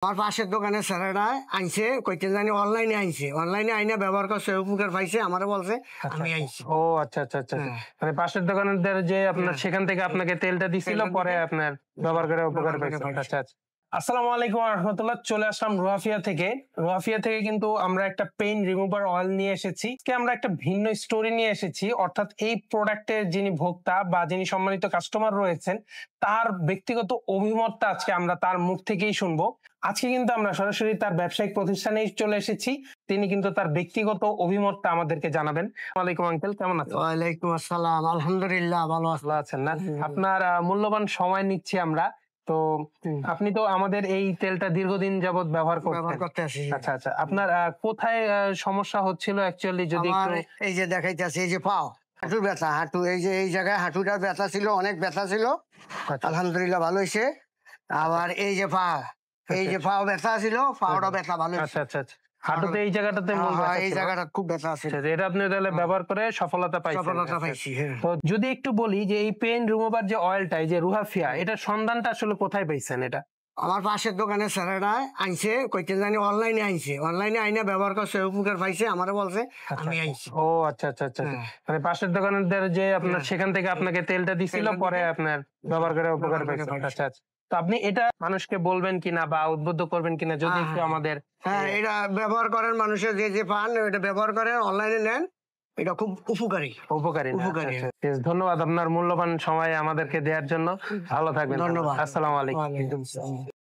আমার পাশের দোকানে স্যারেরা আনছে কইতে জানি অনলাইনে আনছে, অনলাইনে আইনা ব্যবহার করছে, উপকার পাইছে, আমারে বলছে আমি আনছি। ও আচ্ছা আচ্ছা আচ্ছা, মানে পাশের দোকানদার যে আপনার সেখান থেকে আপনাকে তেলটা দিছিল, পরে আপনার ব্যবহার করে উপকার পাইছে। আচ্ছা আচ্ছা। আসসালামু আলাইকুম ওয়া রাহমাতুল্লাহ। চলে আসলাম রুহাফিয়া থেকে। রুহাফিয়া থেকে কিন্তু আমরা একটা পেইন রিমুভার অয়েল নিয়ে এসেছি। আজকে আমরা একটা ভিন্ন স্টোরি নিয়ে এসেছি, অর্থাৎ এই প্রোডাক্টের যিনি ভোক্তা বা যিনি সম্মানিত কাস্টমার রয়েছেন তার ব্যক্তিগত অভিমতটা আজকে আমরা তার মুখ থেকেই শুনবো। আজকে কিন্তু আমরা সরাসরি তার ব্যবসায়িক প্রতিষ্ঠানেই চলে এসেছি, তিনি কিন্তু তার ব্যক্তিগত অভিমতটা আমাদেরকে জানাবেন। ওয়ালাইকুম আঙ্কেল, কেমন আছেন? ওয়ালাইকুম আসসালাম, আলহামদুলিল্লাহ ভালো আছেন না? আপনার মূল্যবান সময় নিচ্ছি আমরা। তো আপনি তো আমাদের এই তেলটা দীর্ঘদিন যাবত ব্যবহার করতে আসি। আচ্ছা আচ্ছা, আপনার কোথায় সমস্যা হচ্ছিল অ্যাকচুয়ালি যদি একটু? এই যে দেখাইতেছে, এই যে পাও হাঁটুর ব্যথা, হাঁটু এই যে এই জায়গায় হাঁটুটার ব্যথা ছিল, অনেক ব্যথা ছিল। আলহামদুলিল্লাহ ভালো হয়েছে। আবার এই যে পা, এই যে পাও ব্যথা ছিল, পাওটা ব্যথা ভালো হয়েছে। আচ্ছা আচ্ছা আচ্ছা, হাঁটুতে এই জায়গাটাতে এই জায়গাটা খুব ব্যথা আছে। এটা আপনি তাহলে ব্যবহার করে সফলতা পাইছি। তো যদি একটু বলি যে এই পেইন রিমুভার যে অয়েলটা, এই যে রুহাফিয়া, এটার সন্ধানটা আসলে কোথায় পাইছেন? এটা আমার পাশের দোকানে স্যারেরা আনছে কইতে জানি অনলাইনে আনছে, অনলাইনে আইনা ব্যবহার করছে, উপকার পাইছে, আমারে বলছে আমি আনছি। ও আচ্ছা আচ্ছা আচ্ছা, মানে পাশের দোকানদার যে আপনার সেখান থেকে আপনাকে তেলটা দিছিল, পরে আপনার ব্যবহার করে উপকার পাইছে। আচ্ছা আচ্ছা, তো আপনি এটা মানুষকে বলবেন কিনা বা উদ্বুদ্ধ করবেন কিনা যদি একটু আমাদের? হ্যাঁ, এটা ব্যবহার করেন, মানুষের যে যে পান এটা ব্যবহার করেন, অনলাইনে নেন, এটা খুব উপকারী। ধন্যবাদ আপনার মূল্যবান সময় আমাদেরকে দেওয়ার জন্য। ভালো থাকবেন। ধন্যবাদ। আসসালামু আলাইকুম।